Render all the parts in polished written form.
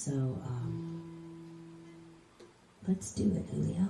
So, let's do it, Julio.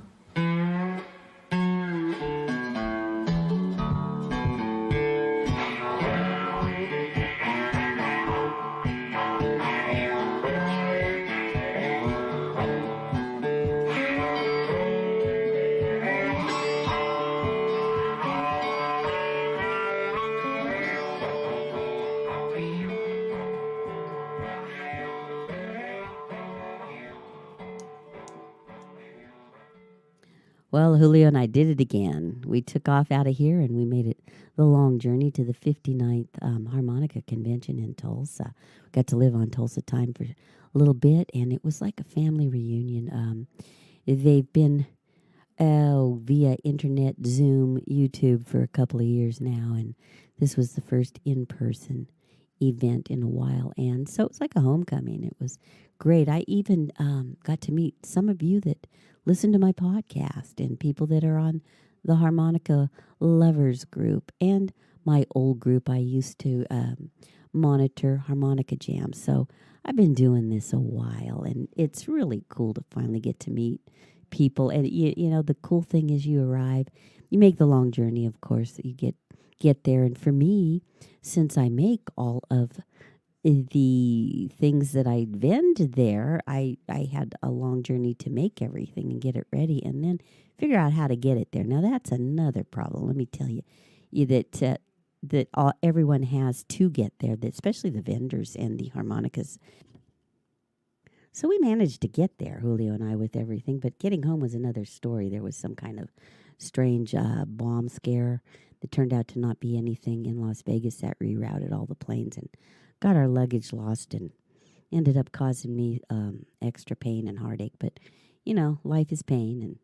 Well, Julio and I did it again. We took off out of here and we made it the long journey to the 59th Harmonica Convention in Tulsa. We got to live on Tulsa time for a little bit, and it was like a family reunion. They've been via internet, Zoom, YouTube for a couple of years now, and this was the first in-person event in a while, and so it was like a homecoming. It was great. I even got to meet some of you that listen to my podcast and people that are on the harmonica lovers group and my old group I used to monitor, Harmonica Jam. So I've been doing this a while, and it's really cool to finally get to meet people. And you know, the cool thing is you arrive, you make the long journey, of course, you get there. And for me, since I make all of the things that I vend there, I had a long journey to make everything and get it ready and then figure out how to get it there. Now, that's another problem. Let me tell you, everyone has to get there, especially the vendors and the harmonicas. So we managed to get there, Julio and I, with everything, but getting home was another story. There was some kind of strange bomb scare that turned out to not be anything in Las Vegas that rerouted all the planes and got our luggage lost and ended up causing me extra pain and heartache. But, you know, life is pain, and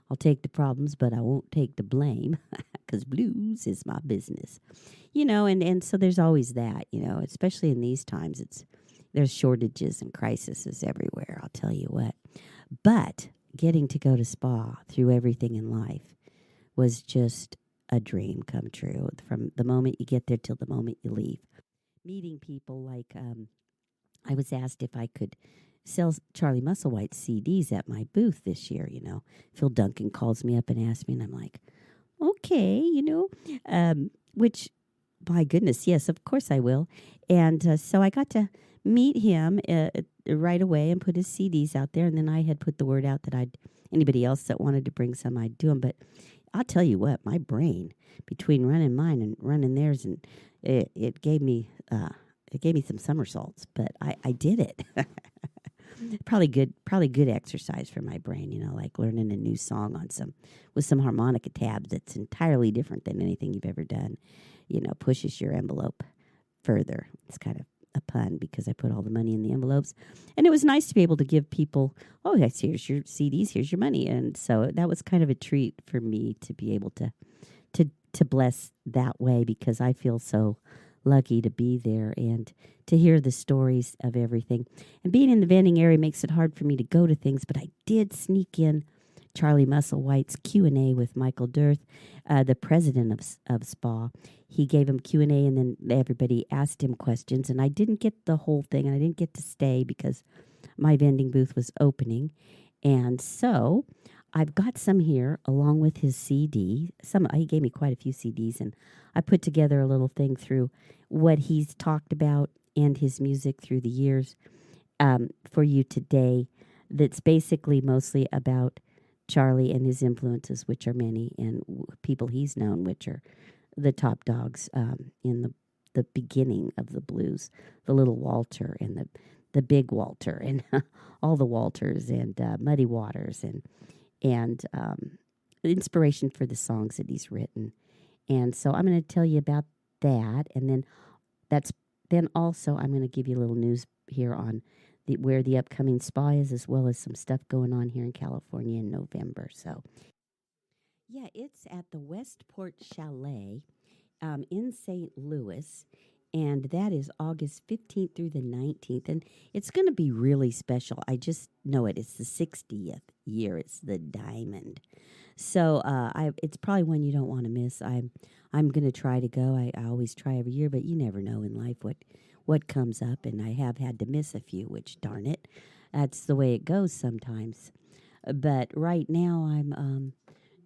I'll take the problems, but I won't take the blame because blues is my business. You know, and so there's always that, you know, especially in these times. There's shortages and crises everywhere, I'll tell you what. But getting to go to SPAH through everything in life was just a dream come true. From the moment you get there till the moment you leave. Meeting people like, I was asked if I could sell Charlie Musselwhite CDs at my booth this year, you know. Phil Duncan calls me up and asks me, and I'm like, okay, you know, which, my goodness, yes, of course I will. And so I got to meet him right away and put his CDs out there, and then I had put the word out that anybody else that wanted to bring some, I'd do them. But I'll tell you what, my brain, between running mine and running theirs, and it gave me some somersaults, but I did it. Probably good exercise for my brain, you know, like learning a new song with some harmonica tabs that's entirely different than anything you've ever done. You know, pushes your envelope further. It's kind of a pun because I put all the money in the envelopes, and it was nice to be able to give people, oh yes, here's your CDs, here's your money, and so that was kind of a treat for me to be able to bless that way, because I feel so lucky to be there and to hear the stories of everything. And being in the vending area makes it hard for me to go to things, but I did sneak in Charlie Musselwhite's Q&A with Michael Dirth, the president of SPAH. He gave him Q&A, and then everybody asked him questions, and I didn't get the whole thing, and I didn't get to stay because my vending booth was opening. And so I've got some here along with his CD. He gave me quite a few CDs, and I put together a little thing through what he's talked about and his music through the years for you today. That's basically mostly about Charlie and his influences, which are many, and people he's known, which are the top dogs in the beginning of the blues, the little Walter and the big Walter and all the Walters and Muddy Waters and inspiration for the songs that he's written. And so I'm going to tell you about that, and then also I'm going to give you a little news here on where the upcoming SPAH is, as well as some stuff going on here in California in November. So, yeah, it's at the Westport Chalet in St. Louis, and that is August 15th through the 19th, and it's going to be really special. I just know it. It's the 60th year. It's the Diamond. So it's probably one you don't want to miss. I'm going to try to go. I always try every year, but you never know in life what comes up, and I have had to miss a few, which, darn it. That's the way it goes sometimes. But right now I'm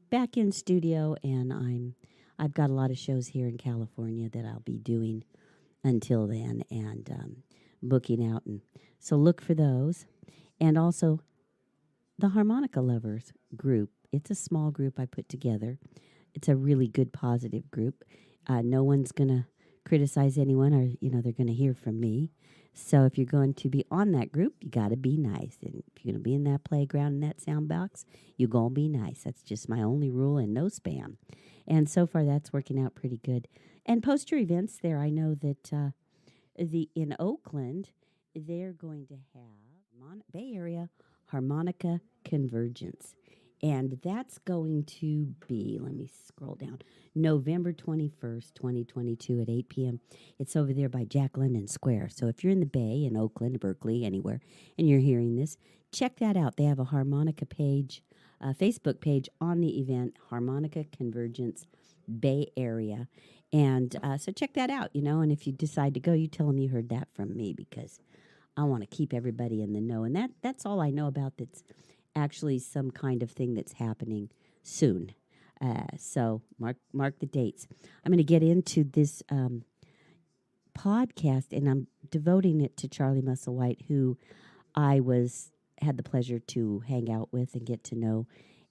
back in studio, and I've got a lot of shows here in California that I'll be doing until then, and booking out, and so look for those. And also the Harmonica Lovers group. It's a small group I put together. It's a really good, positive group. No one's gonna criticize anyone, or they're gonna hear from me. So if you're going to be on that group, you got to be nice. And if you're going to be in that playground, in that sound box, you're going to be nice. That's just my only rule, and no spam. And so far, that's working out pretty good. And post your events there. I know that in Oakland, they're going to have Bay Area Harmonica Convergence. And that's going to be, let me scroll down, November 21st, 2022 at 8 p.m. It's over there by Jack London Square. So if you're in the Bay, in Oakland, Berkeley, anywhere, and you're hearing this, check that out. They have a harmonica page, a Facebook page on the event, Harmonica Convergence Bay Area. And so check that out, and if you decide to go, you tell them you heard that from me, because I want to keep everybody in the know. And that's all I know about that's actually some kind of thing that's happening soon. So mark the dates. I'm going to get into this podcast, and I'm devoting it to Charlie Musselwhite, who I had the pleasure to hang out with and get to know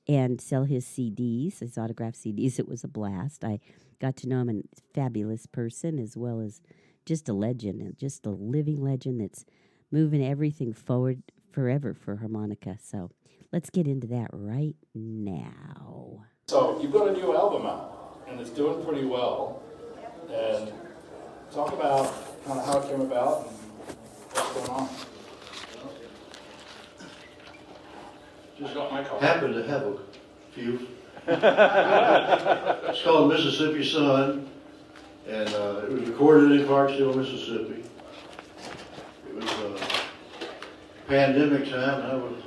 and sell his CDs, his autographed CDs. It was a blast. I got to know him, a fabulous person, as well as just a legend, and just a living legend that's moving everything forward forever for harmonica. So let's get into that right now. So you've got a new album out, and it's doing pretty well. And talk about kind of how it came about and what's going on. Just happened to have a few. It's called Mississippi Sun, and it was recorded in Clarksville, Mississippi. It was pandemic time, and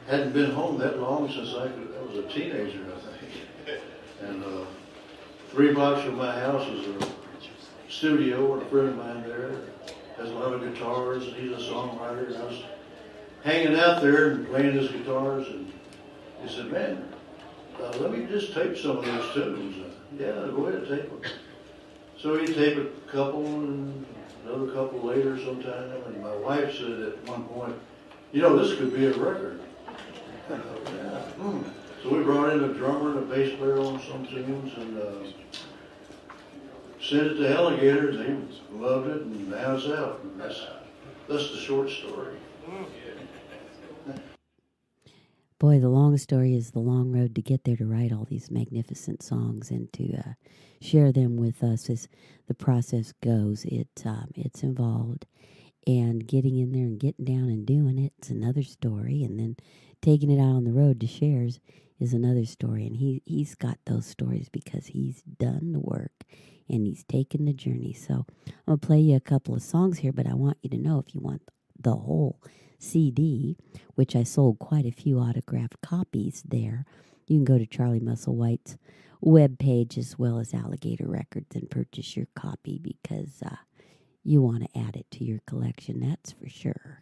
hadn't been home that long since I was a teenager, I think. And 3 blocks from my house is a studio, and a friend of mine there has a lot of guitars, and he's a songwriter, and I was hanging out there and playing his guitars, and he said, man, let me just tape some of those tunes. Yeah, go ahead and tape them. So he taped a couple, and another couple later sometime, and my wife said at one point, this could be a record. I thought, yeah. So we brought in a drummer and a bass player on some tunes, and sent it to Alligator, and they loved it, and now it's out. And that's the short story. Boy, the long story is the long road to get there, to write all these magnificent songs and to share them with us as the process goes. It's involved, and getting in there and getting down and doing it's another story, and then taking it out on the road to shares is another story. And he's got those stories because he's done the work and he's taken the journey. So I'm going to play you a couple of songs here, but I want you to know, if you want the whole CD, which I sold quite a few autographed copies there, you can go to Charlie Musselwhite's webpage as well as Alligator Records and purchase your copy, because you want to add it to your collection, that's for sure.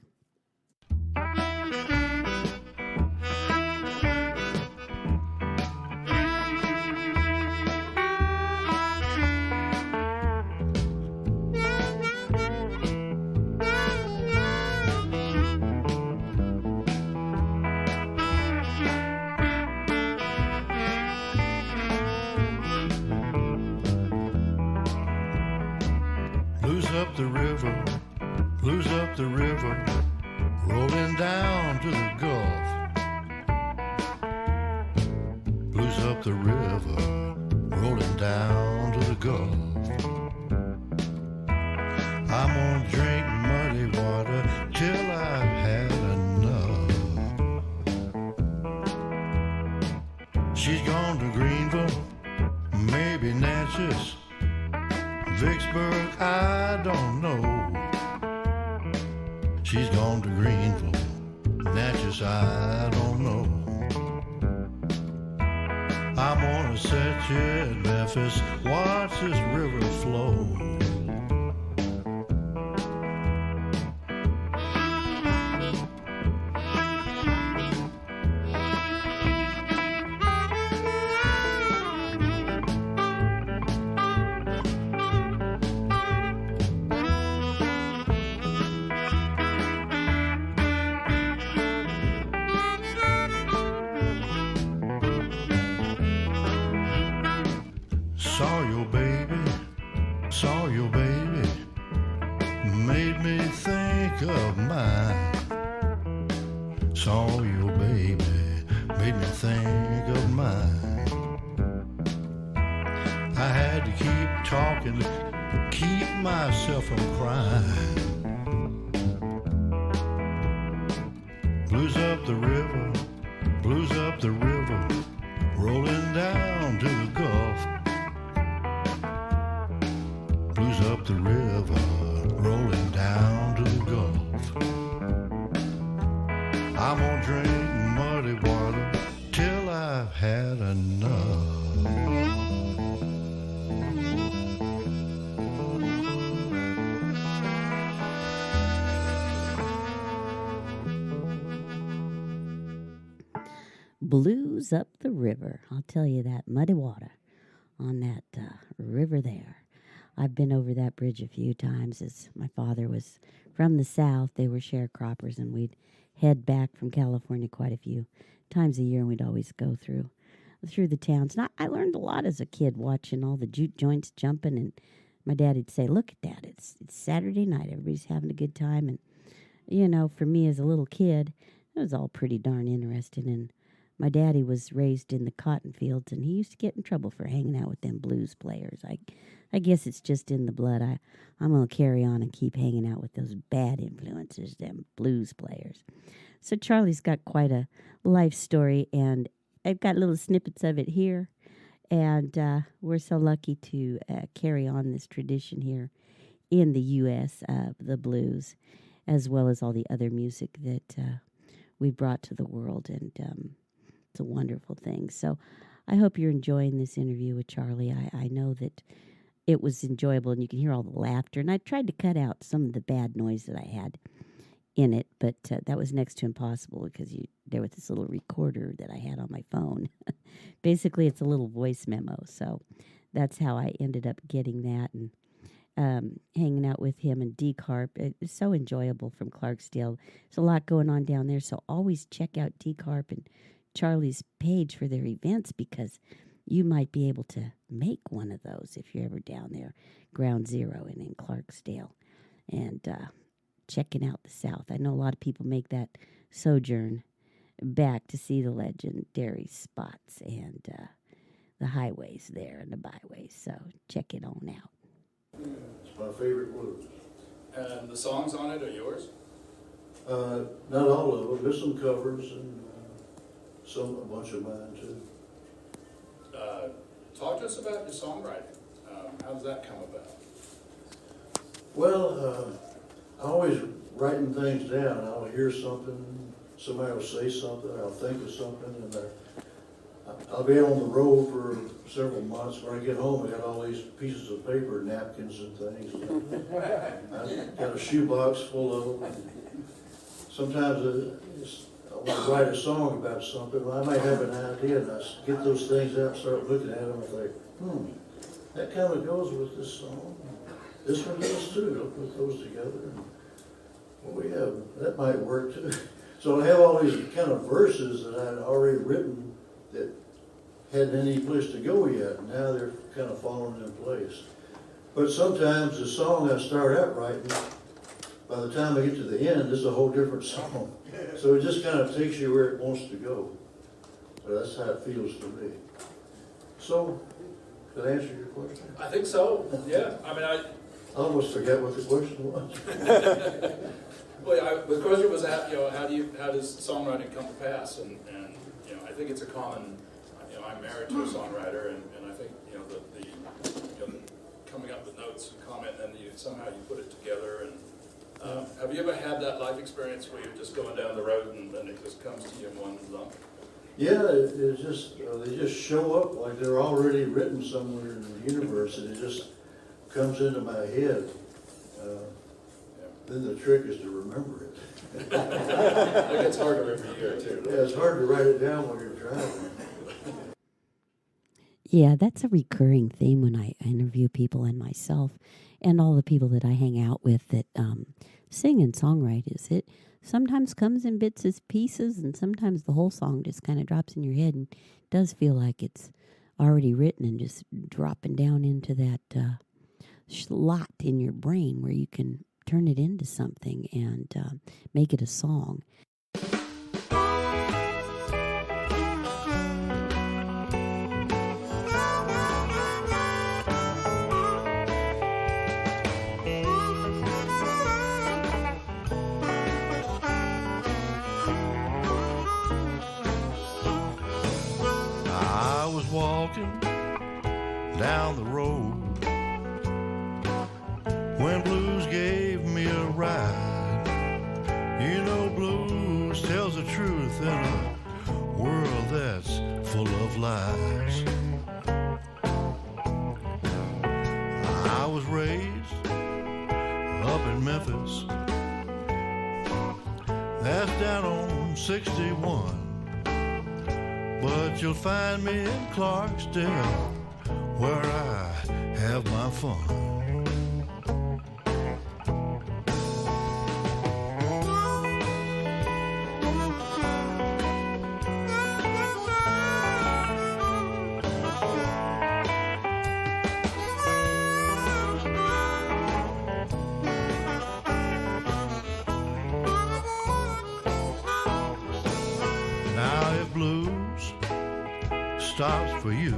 Blues up the river, rolling down to the Gulf. Blues up the river, rolling down to the Gulf. I'm gonna drink muddy water till I've had enough. She's gone to Greenville, maybe Natchez, Vicksburg, I don't know. She's gone to Greenville, Natchez, I don't know. I'm gonna set you at Memphis, watch this river flow. Saw your baby, made me think of mine. Saw your baby, made me think of mine. I had to keep talking to keep myself from crying. Blues up the river, rolling down to the Gulf. Blues up the river, rolling down to the Gulf. I'm gonna drink muddy water till I've had enough. Blues up the river. I'll tell you that. Muddy water on that river there. I've been over that bridge a few times as my father was from the South. They were sharecroppers, and we'd head back from California quite a few times a year, and we'd always go through the towns. And I learned a lot as a kid watching all the juke joints jumping, and my dad would say, look at that. It's Saturday night. Everybody's having a good time. And, you know, for me as a little kid, it was all pretty darn interesting. And my daddy was raised in the cotton fields, and he used to get in trouble for hanging out with them blues players. I guess it's just in the blood. I'm going to carry on and keep hanging out with those bad influences, them blues players. So Charlie's got quite a life story, and I've got little snippets of it here. And we're so lucky to carry on this tradition here in the U.S. of the blues, as well as all the other music that we brought to the world. And it's a wonderful thing. So I hope you're enjoying this interview with Charlie. I know that it was enjoyable, and you can hear all the laughter. And I tried to cut out some of the bad noise that I had in it, but that was next to impossible because there was this little recorder that I had on my phone. Basically, it's a little voice memo. So that's how I ended up getting that and hanging out with him and D Carp. It was so enjoyable from Clarksdale. There's a lot going on down there, so always check out D Carp and Charlie's page for their events, because you might be able to make one of those if you're ever down there, Ground Zero and in Clarksdale, and checking out the South. I know a lot of people make that sojourn back to see the legendary spots and the highways there and the byways, so check it on out. It's my favorite blues. And the songs on it are yours? Not all of them. There's some covers and a bunch of mine too. Talk to us about your songwriting. How does that come about? Well, I always writing things down. I'll hear something, somebody will say something, I'll think of something, and I'll be on the road for several months. When I get home, I got all these pieces of paper, napkins and things. I've got a shoebox full of them. Sometimes I want to write a song about something. I might have an idea, and I get those things out and start looking at them and think, that kind of goes with this song. This one does too. I'll put those together. Well, that might work too. So I have all these kind of verses that I'd already written that hadn't any place to go yet. Now they're kind of falling in place. But sometimes the song I start out writing, by the time I get to the end, it's a whole different song. So it just kind of takes you where it wants to go. So that's how it feels to me. So, did I answer your question? I think so, yeah. I mean, I almost forgot what the question was. Well, the question was, how does songwriting come to pass? And I think it's a common. I'm married to a songwriter, and I think the coming up with notes and comment, and somehow you put it together. And have you ever had that life experience where you're just going down the road and it just comes to you in one lump? Yeah, it's just they just show up like they're already written somewhere in the universe, and it just comes into my head. Then the trick is to remember it. It gets harder every year too. Yeah, it's hard to write it down while you're driving. Yeah, that's a recurring theme when I interview people and myself and all the people that I hang out with that sing and songwrite. It sometimes comes in bits and pieces, and sometimes the whole song just kind of drops in your head and does feel like it's already written and just dropping down into that slot in your brain where you can turn it into something and make it a song. I was walking down the road when blues gave me a ride. You know, blues tells the truth in a world that's full of lies. I was raised up in Memphis, that's down on 61. But you'll find me in Clarksdale, where I have my fun. Now if blues stops for you,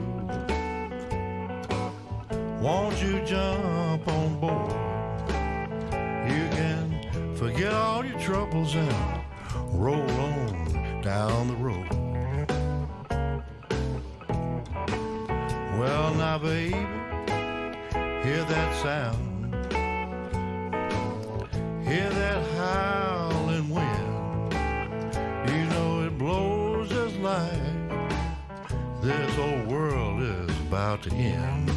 won't you jump on board? You can forget all your troubles and roll on down the road. Well now baby, hear that sound, hear that howling wind. You know it blows just like this old world is about to end.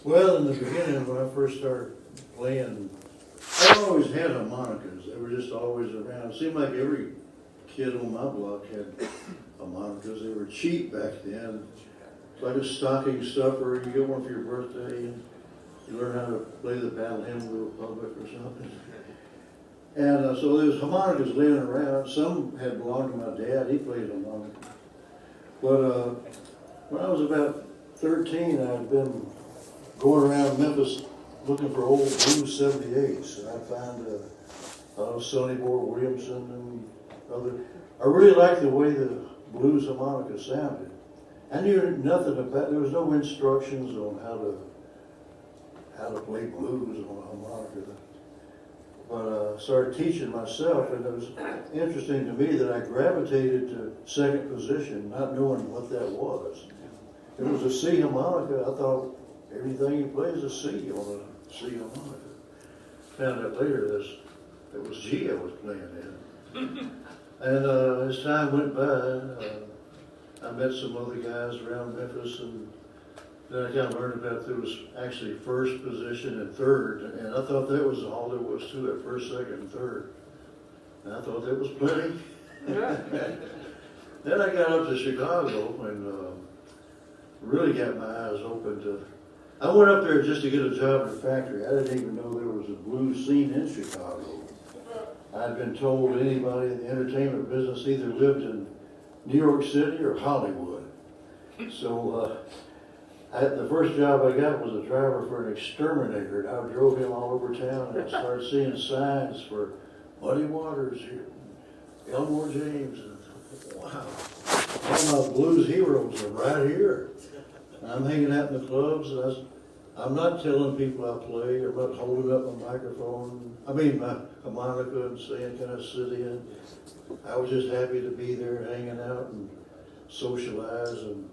Well, in the beginning, when I first started playing, I always had harmonicas. They were just always around. It seemed like every kid on my block had harmonicas. They were cheap back then. It's like a stocking stuffer. You get one for your birthday, and you learn how to play the Battle Hymn of the Republic or something. And so there was harmonicas laying around. Some had belonged to my dad. He played harmonica. But when I was about 13, I had been going around Memphis looking for old blues 78s, and I found Sonny Moore Williamson and other. I really liked the way the blues harmonica sounded. I knew nothing about. There was no instructions on how to play blues on a harmonica. But I started teaching myself, and it was interesting to me that I gravitated to second position, not knowing what that was. It was a C harmonica. I thought everything you play is a C on a C harmonica. Found out later it was G I was playing in. And as time went by, I met some other guys around Memphis, and then I kind of learned about there was actually first position and third, and I thought that was all there was to it, first, second, and third. And I thought that was plenty. Then I got up to Chicago and really got my eyes open to. I went up there just to get a job in a factory. I didn't even know there was a blues scene in Chicago. I'd been told anybody in the entertainment business either lived in New York City or Hollywood. So the first job I got was a driver for an exterminator, and I drove him all over town, and I started seeing signs for Muddy Waters here, Elmore James, and wow, all my blues heroes are right here. And I'm hanging out in the clubs, and I'm not telling people I play. I'm not holding up my microphone. My harmonica and saying, "Can I sit in?" I was just happy to be there, hanging out and socialize. And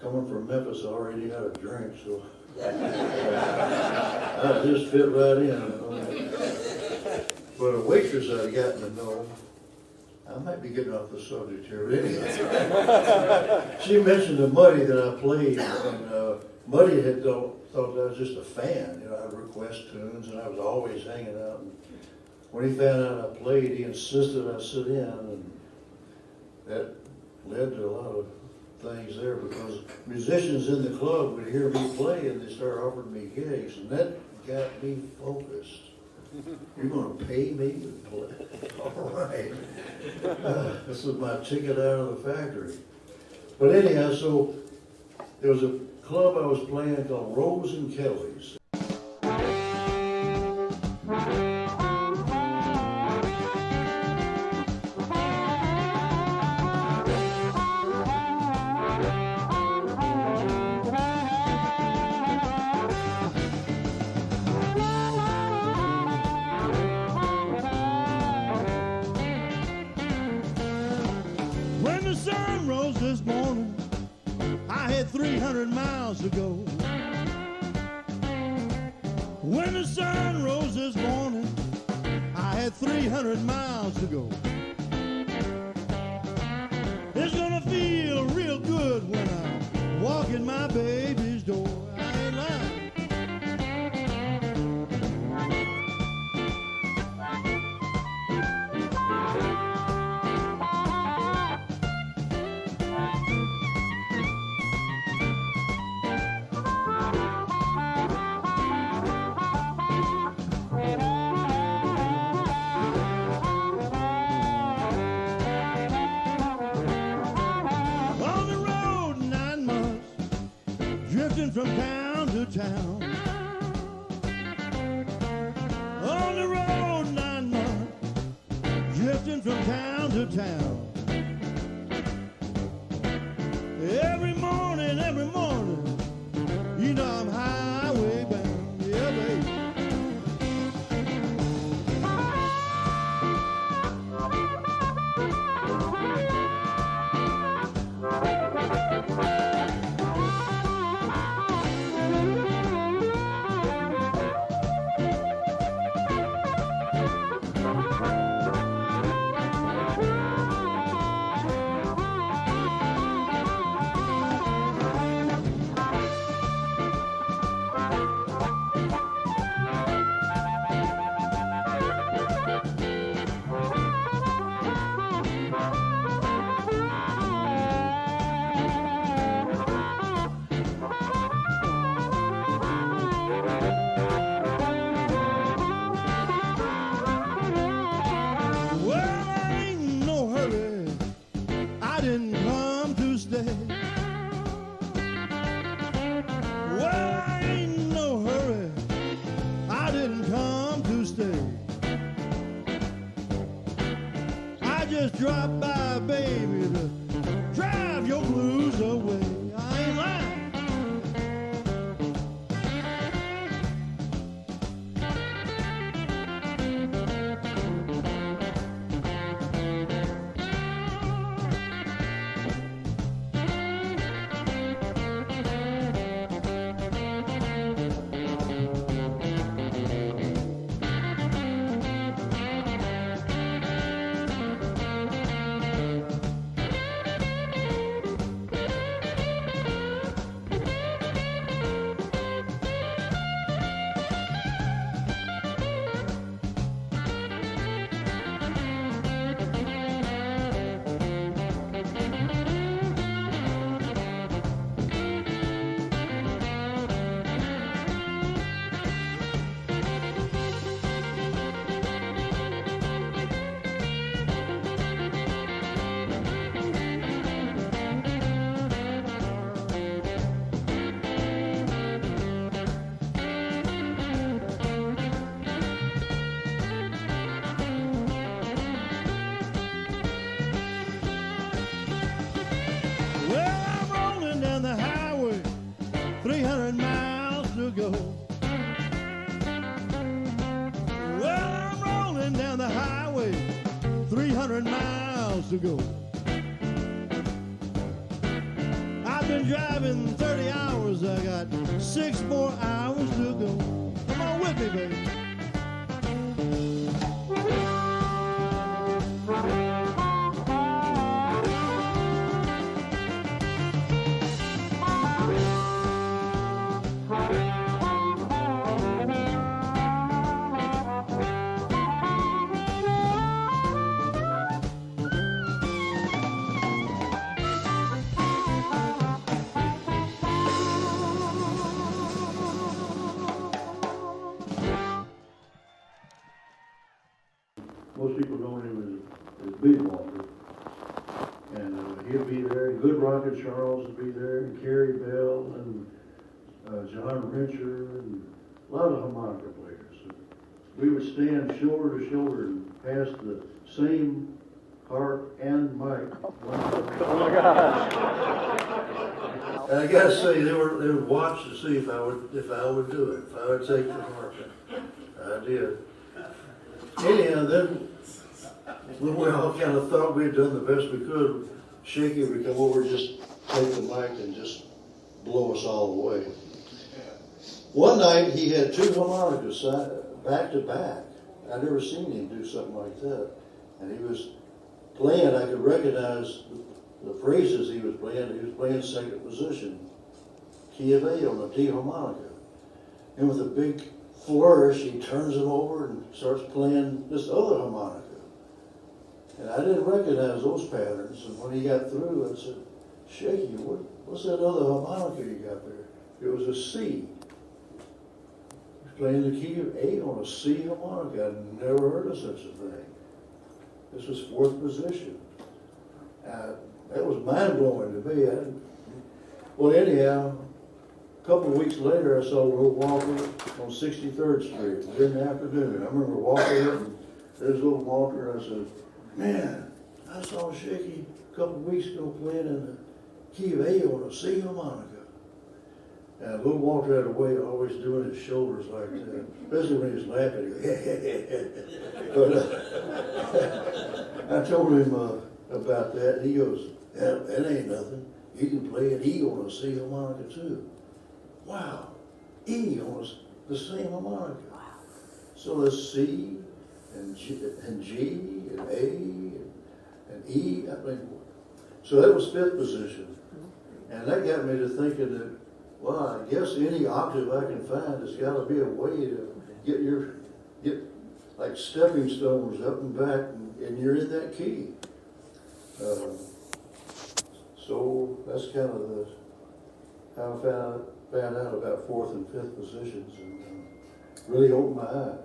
coming from Memphis, I already knew how to drink, so I just fit right in. But a waitress I'd gotten to know, I might be getting off the subject here, but anyway. She mentioned the Muddy that I played, and Buddy had thought that I was just a fan, you know, I'd request tunes and I was always hanging out. And when he found out I played, he insisted I sit in, and that led to a lot of things there because musicians in the club would hear me play and they started offering me gigs, and that got me focused. You're going to pay me to play? All right. This was my ticket out of the factory. But anyhow, so there was a club I was playing called Rose and Kelly's. When the sun rose this morning, I had 300 miles to go. When the sun rose this morning, I had 300 miles to go. It's gonna feel real good when I walk in my baby's door. I ain't lying. On the road 9 months, drifting from town to town. On the road 9 months, drifting from town to town. Every morning, you know I'm highway bound. Yeah, baby. Well, I ain't in no hurry. I didn't come to stay. Well, I ain't in no hurry. I didn't come to stay. I just dropped by, baby, to drive your blues away. I ain't lying. Well, I'm rolling down the highway, 300 miles to go. Well, I'm rolling down the highway, 300 miles to go. I've been driving 30 hours, I got 6 more hours to go. Come on with me, baby. beat Walter. And he'll be there, and Good Rocket Charles will be there, and Carrie Bell, and John Rencher, and a lot of harmonica players. And we would stand shoulder to shoulder and pass the same harp and mic. Oh my gosh. And I gotta say, they would watch to see if I would do it, if I would take the harp. I did. Anyhow, then when we all kind of thought we had done the best we could, Shaky would come over, just take the mic and just blow us all away. One night he had two harmonicas back to back. I'd never seen him do something like that. And he was playing, I could recognize the phrases he was playing. He was playing second position, key of A on the D harmonica. And with a big flourish, he turns it over and starts playing this other harmonica. And I didn't recognize those patterns. And when he got through, I said, Shaky, what's that other harmonica you got there? It was a C. He's playing the key of A on a C harmonica. I'd never heard of such a thing. This was fourth position. That was mind-blowing to me. Well, anyhow, a couple of weeks later, I saw little Walter on 63rd Street. It was in the afternoon. I remember walking up, and there's little Walter, and I said, man, I saw Shaky a couple of weeks ago playing in the key of A on a C harmonica. And little Walter had a way of always doing his shoulders like that, especially when he was laughing. But I told him about that, and he goes, that ain't nothing. You can play an E on a C harmonica too. Wow, E on the same harmonica. So there's C and G and A and E. I mean, so that was fifth position. And that got me to thinking that, well, I guess any octave I can find has got to be a way to get like stepping stones up and back, and you're in that key. So that's kind of how I found out about fourth and fifth positions, and really opened my eyes.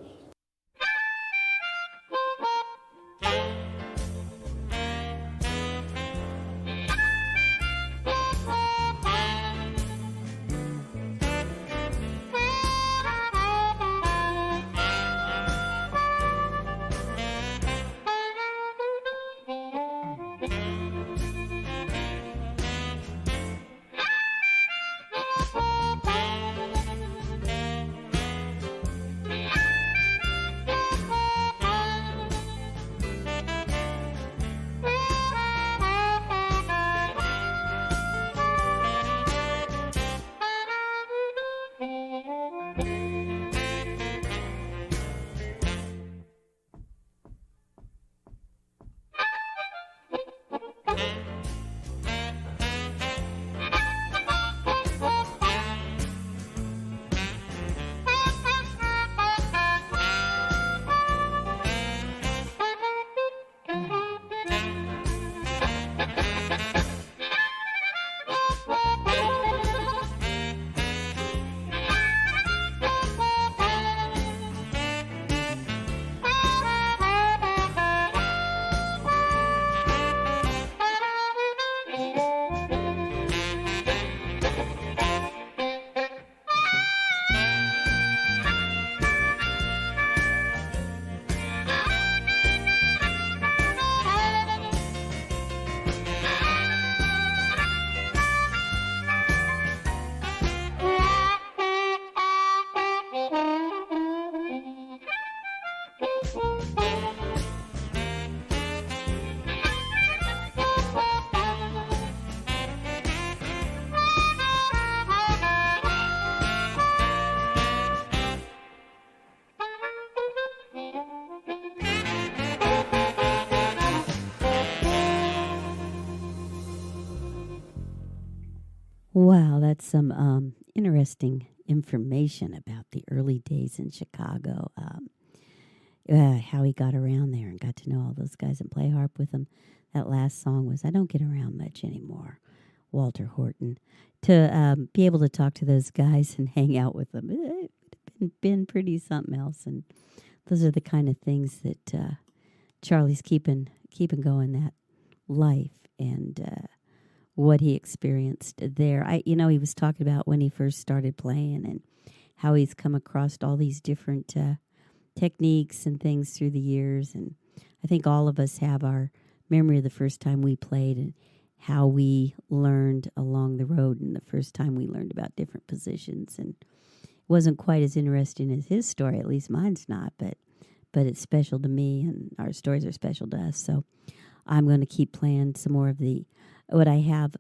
Wow, that's some interesting information about the early days in Chicago. How he got around there and got to know all those guys and play harp with them. That last song was I Don't Get Around Much Anymore, Walter Horton. To be able to talk to those guys and hang out with them, it would have been pretty something else. And those are the kind of things that Charlie's keeping going that life and what he experienced there. He was talking about when he first started playing and how he's come across all these different techniques and things through the years. And I think all of us have our memory of the first time we played and how we learned along the road and the first time we learned about different positions. And it wasn't quite as interesting as his story, at least mine's not, but it's special to me and our stories are special to us. So I'm going to keep playing some more of what I have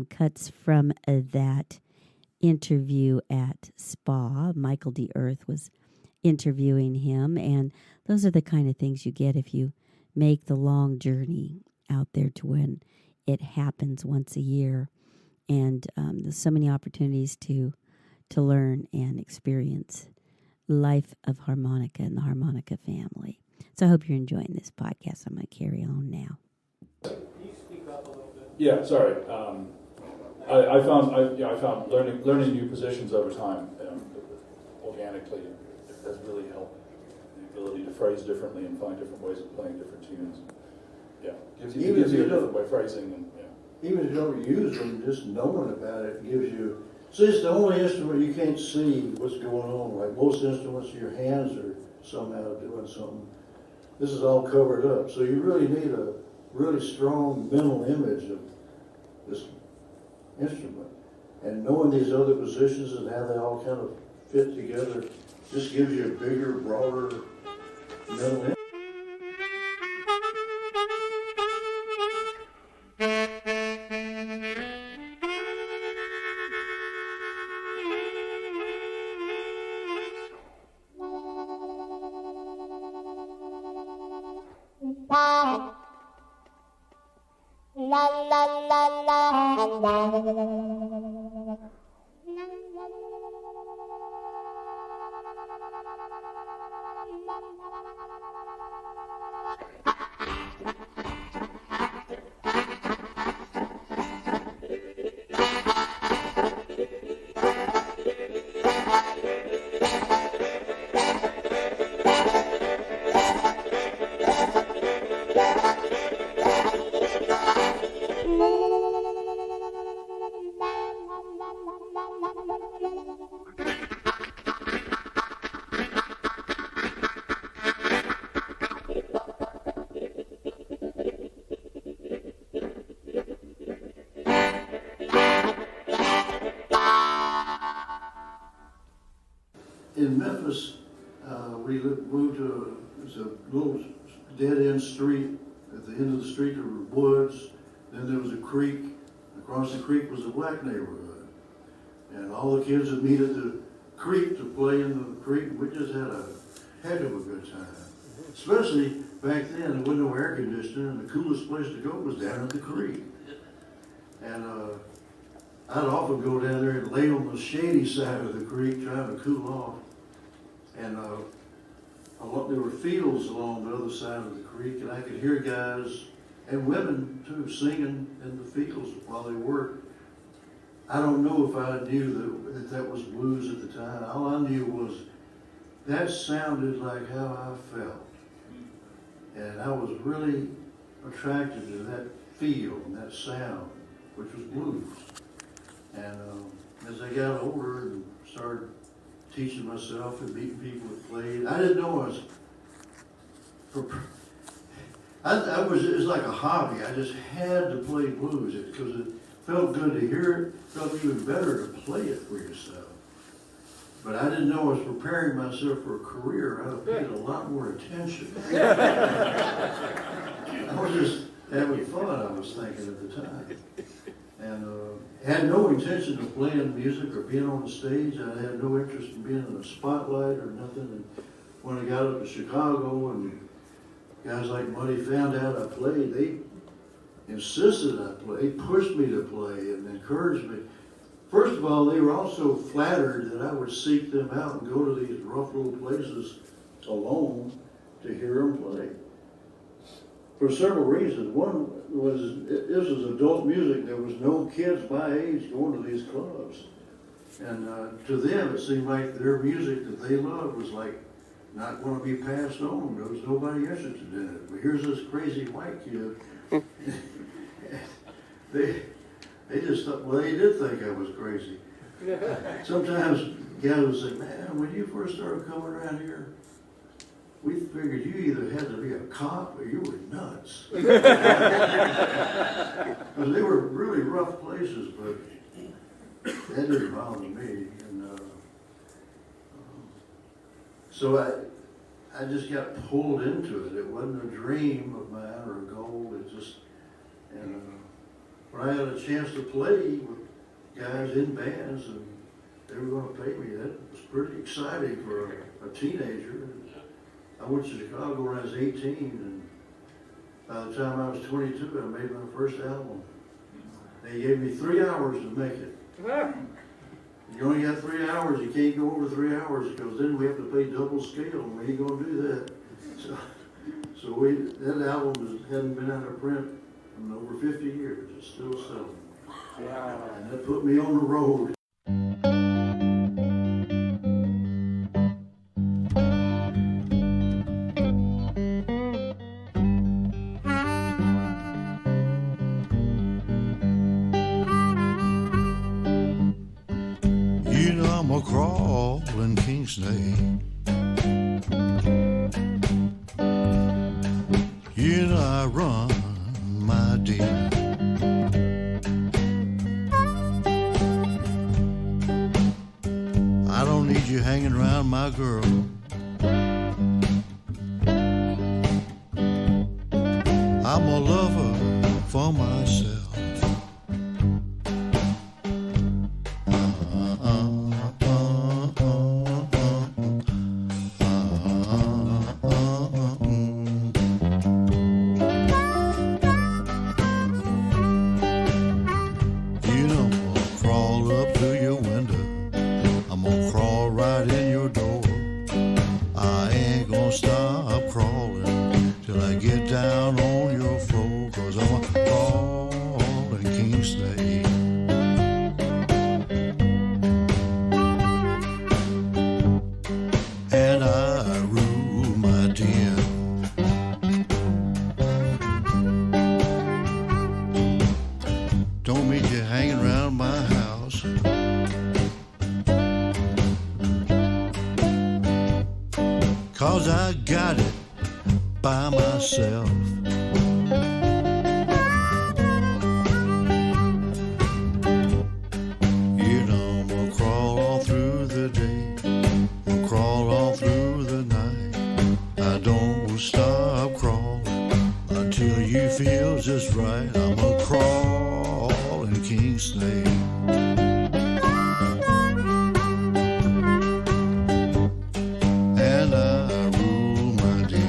cuts from that interview at SPAH. Michael D. Earth was interviewing him, and those are the kind of things you get if you make the long journey out there to when it happens once a year. And there's so many opportunities to learn and experience life of harmonica and the harmonica family. So I hope you're enjoying this podcast. I'm going to carry on now. Can you speak up a little bit? Yeah, sorry. I found learning new positions over time organically has really helped. The ability to phrase differently and find different ways of playing different tunes. Yeah, gives you a different way of phrasing. And, yeah. Even if you don't use them, just knowing about it gives you. See, it's the only instrument you can't see what's going on. Like most instruments, your hands are somehow doing something. This is all covered up, so you really need a really strong mental image of this instrument. And knowing these other positions and how they all kind of fit together just gives you a bigger, broader mental image. In Memphis, we moved to a little dead-end street. At the end of the street there were woods. Then there was a creek. Across the creek was a black neighborhood. And all the kids would meet at the creek to play in the creek. We just had a heck of a good time. Especially back then, there wasn't no air conditioner, and the coolest place to go was down at the creek. And I'd often go down there and lay on the shady side of the creek trying to cool off. And there were fields along the other side of the creek, and I could hear guys and women too singing in the fields while they worked. I don't know if I knew that was blues at the time. All I knew was that sounded like how I felt. And I was really attracted to that feel and that sound, which was blues. And as I got older and started teaching myself and meeting people that played, I didn't know it was like a hobby. I just had to play blues because it felt good to hear it, felt even better to play it for yourself. But I didn't know I was preparing myself for a career. I paid a lot more attention. I was just having fun, I was thinking at the time. And had no intention of playing music or being on the stage. I had no interest in being in the spotlight or nothing. And when I got up to Chicago and guys like Muddy found out I played, they insisted I play. They pushed me to play and encouraged me. First of all, they were also flattered that I would seek them out and go to these rough little places alone to hear them play. For several reasons. One was, this was adult music. There was no kids my age going to these clubs. And to them, it seemed like their music that they loved was like not going to be passed on. There was nobody interested in it. But here's this crazy white kid. They just thought, well, they did think I was crazy. Sometimes guys would say, man, when you first started coming around here, we figured you either had to be a cop or you were nuts. Because they were really rough places, but that didn't bother me. And so I just got pulled into it. It wasn't a dream of mine or a goal. It just, and when I had a chance to play with guys in bands and they were going to pay me, that was pretty exciting for a teenager. I went to Chicago when I was 18, and by the time I was 22, I made my first album. They gave me 3 hours to make it. You only got 3 hours, you can't go over 3 hours, because then we have to pay double scale, and we ain't gonna do that. So that album hadn't been out of print in over 50 years, it's still selling. Wow. And that put me on the road. You know I'm a crawling king snake. You know I run my den. I don't need you hanging around my girl. I'm a lover for myself. You know, I'll crawl up to your window. I'm gonna crawl right in your door. I ain't gonna stop crawling till I get down on your floor, 'cause I'm a crawling king snake. And I rule my den. Don't mean you hanging around my house. 'Cause I got it by myself. You know I'm gonna crawl all through the day, I'll crawl all through the night. I don't stop crawling until you feel just right. I'm a crawling king snake. And I rule my den.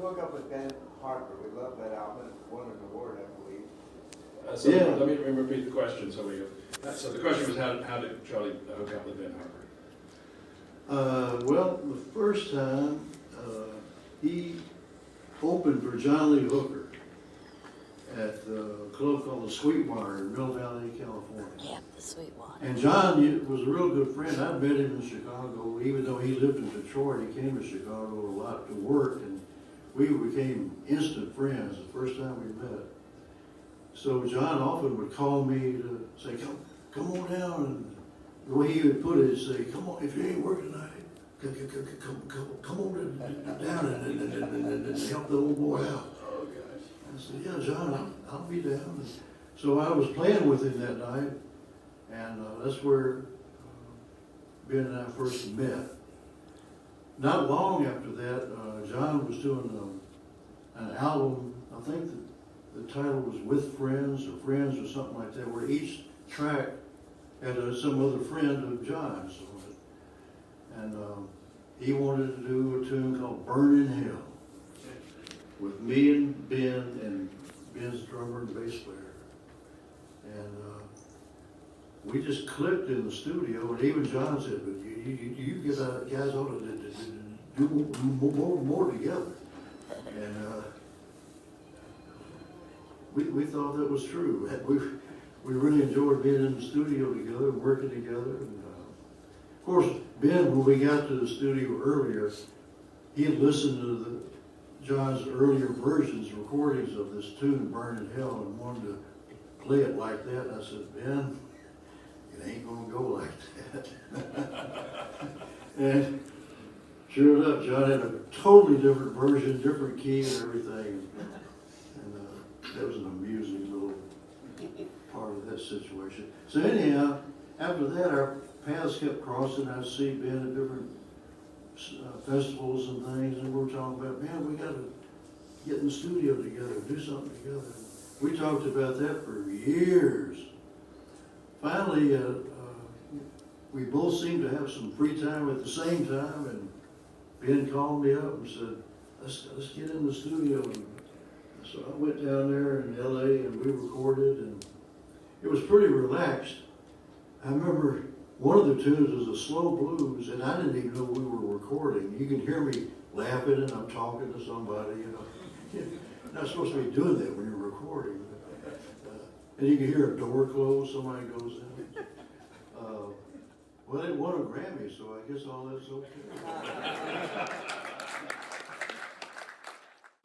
hook up with Ben Harper. We love that album. It won an award, I believe. So Yeah. let me repeat the question. So the question was how did Charlie hook up with Ben Harper? Well, the first time, he opened for John Lee Hooker at the club called the Sweetwater in Mill Valley, California. Yeah, the Sweetwater. And John was a real good friend. I'd met him in Chicago, even though he lived in Detroit. He came to Chicago a lot to work, and we became instant friends the first time we met. So John often would call me to say, come on down, and the way he would put it, he'd say, come on, if you ain't working tonight, come on down and help the old boy out. Oh gosh. I said, yeah, John, I'll be down. So I was playing with him that night, and that's where Ben and I first met. Not long after that, John was doing an album, I think the title was With Friends or something like that, where each track had some other friend of John's on it. And he wanted to do a tune called Burn in Hell with me and Ben and Ben's drummer and bass player. And we just clicked in the studio, and even John said, but you guys ought to do more together. And we thought that was true. We really enjoyed being in the studio together, working together. And, of course, Ben, when we got to the studio earlier, he had listened to John's earlier versions, recordings of this tune, Burn in Hell, and wanted to play it like that. And I said, Ben, it ain't gonna go like that. And sure enough, John had a totally different version, different key and everything. And that was an amusing little part of that situation. So anyhow, after that, our paths kept crossing. I'd see Ben at different festivals and things, and we were talking about, man, we got to get in the studio together, do something together. We talked about that for years. Finally, we both seemed to have some free time at the same time, and Ben called me up and said, let's get in the studio. And so I went down there in LA and we recorded, and it was pretty relaxed. I remember one of the tunes was a slow blues, and I didn't even know we were recording. You can hear me laughing and I'm talking to somebody, you know. You're not supposed to be doing that when you're recording. And you can hear a door close, somebody goes in. Well, it won a Grammy, so I guess all that's okay.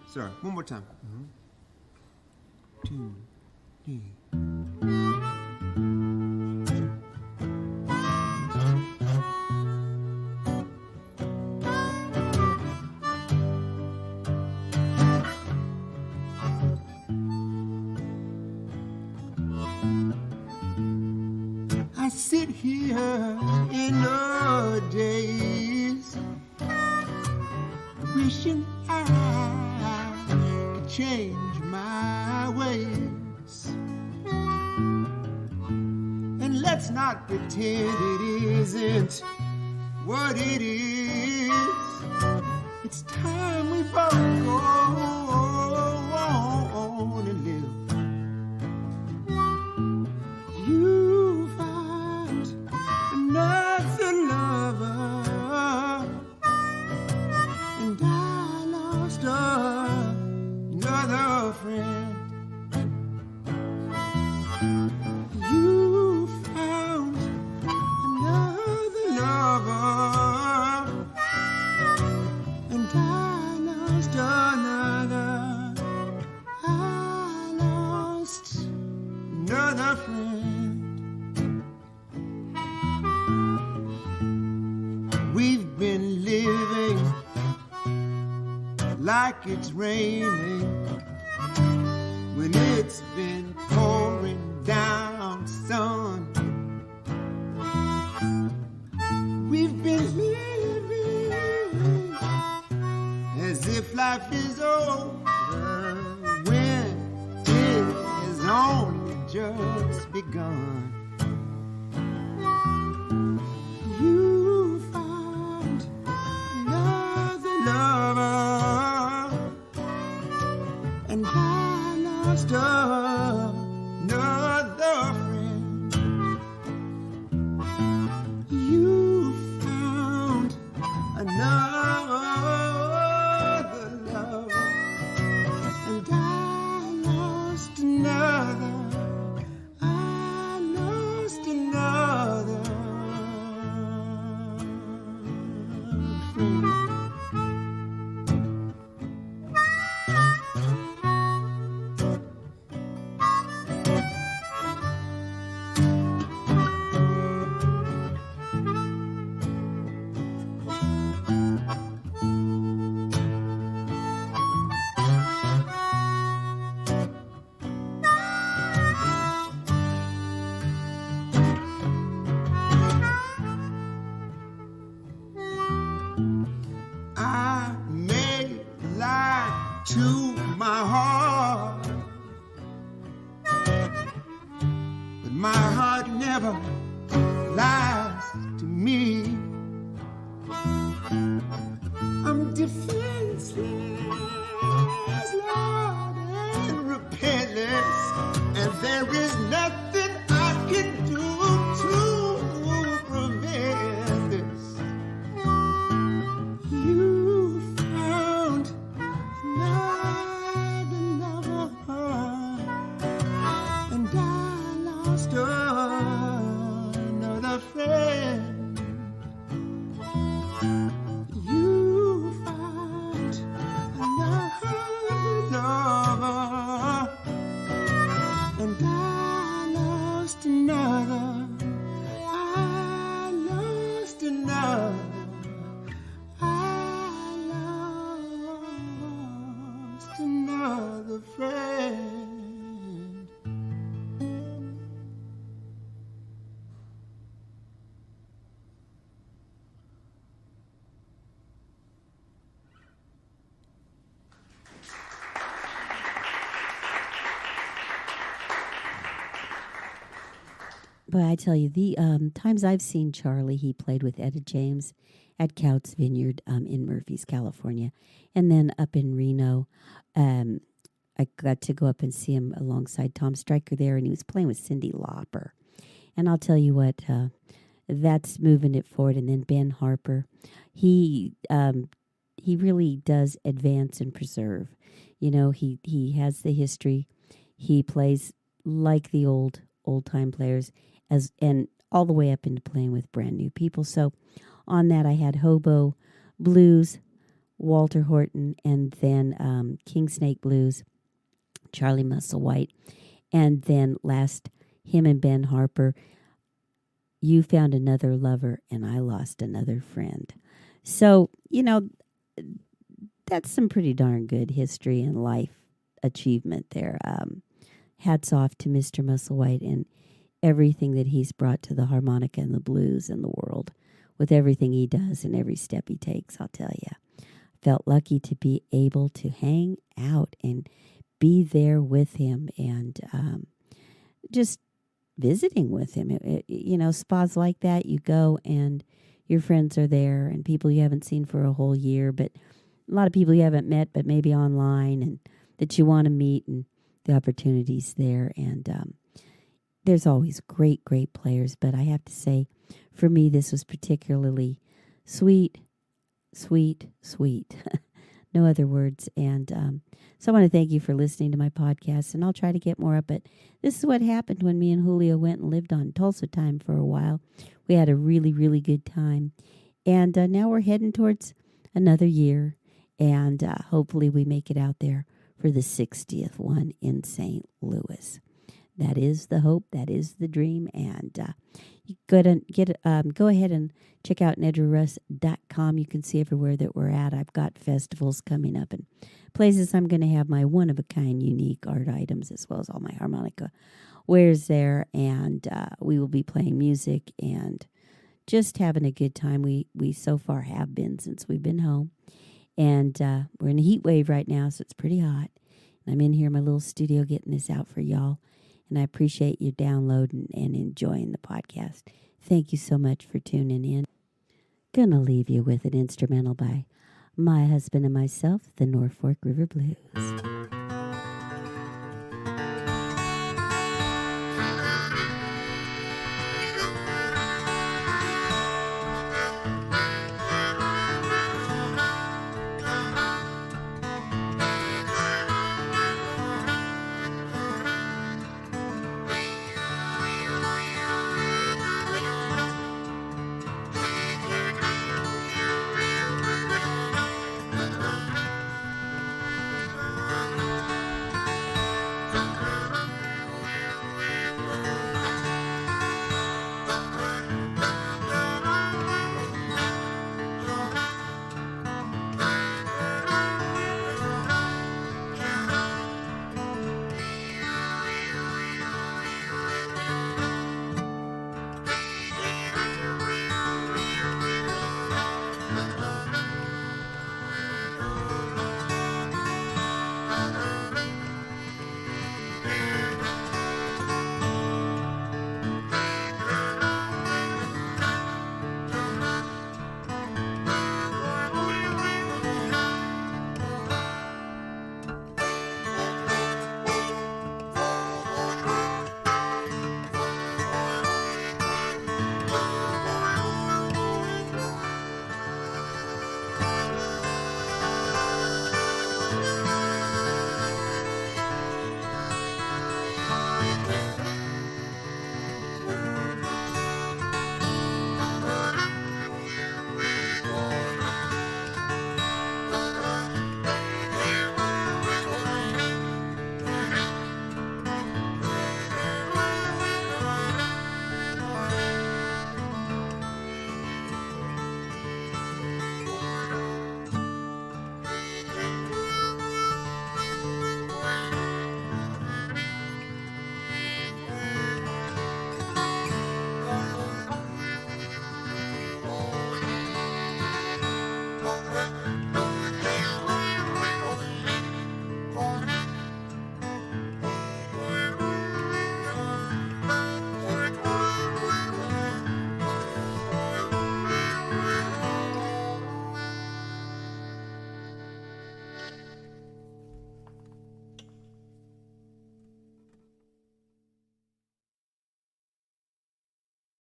Sorry, one more time. 2, 3. I sit here in the days, wishing I could change my ways. And let's not pretend it isn't what it is. It's time we both go on and live. You found another lover, and I lost another friend. You found another lover, and I lost another. I lost another friend. We've been living like it's raining when it's been pouring down, son. We've been living as if life is over when it has only just begun. You found another lover, and I lost another friend. You found another love, and I lost another. I lost another friend. I may lie to my heart, but my heart never lies to me. I'm defenseless, Lord, and repentless, and there is nothing I can do to prevent this. You found another lover, and I lost another friend. You found another lover, and I lost another. I lost another. I lost another friend. But I tell you, the times I've seen Charlie, he played with Etta James at Couts Vineyard in Murphys, California. And then up in Reno, I got to go up and see him alongside Tom Stryker there, and he was playing with Cyndi Lauper. And I'll tell you what, that's moving it forward. And then Ben Harper, he really does advance and preserve. You know, he has the history. He plays like the old time players, and all the way up into playing with brand new people. So on that, I had Hobo Blues, Walter Horton, and then King Snake Blues, Charlie Musselwhite, and then last, him and Ben Harper, You Found Another Lover, and I Lost Another Friend. So, you know, that's some pretty darn good history and life achievement there. Hats off to Mr. Musselwhite and everything that he's brought to the harmonica and the blues in the world, with everything he does and every step he takes, I'll tell you. Felt lucky to be able to hang out and be there with him and just visiting with him. You know, spas like that, you go and your friends are there and people you haven't seen for a whole year, but a lot of people you haven't met, but maybe online and that you want to meet, and the opportunities there. And there's always great players, but I have to say, for me, this was particularly sweet. No other words. And so I want to thank you for listening to my podcast, and I'll try to get more up. But this is what happened when me and Julio went and lived on Tulsa time for a while. We had a really good time. And now we're heading towards another year, and hopefully we make it out there for the 60th one in St. Louis. That is the hope. That is the dream. And you go ahead and check out nedrruss.com. You can see everywhere that we're at. I've got festivals coming up and places I'm going to have my one-of-a-kind unique art items, as well as all my harmonica wares there. And we will be playing music and just having a good time. We so far have been since we've been home. And we're in a heat wave right now, so it's pretty hot. And I'm in here in my little studio getting this out for y'all. And I appreciate you downloading and enjoying the podcast. Thank you so much for tuning in. Gonna leave you with an instrumental by my husband and myself, the Norfolk River Blues.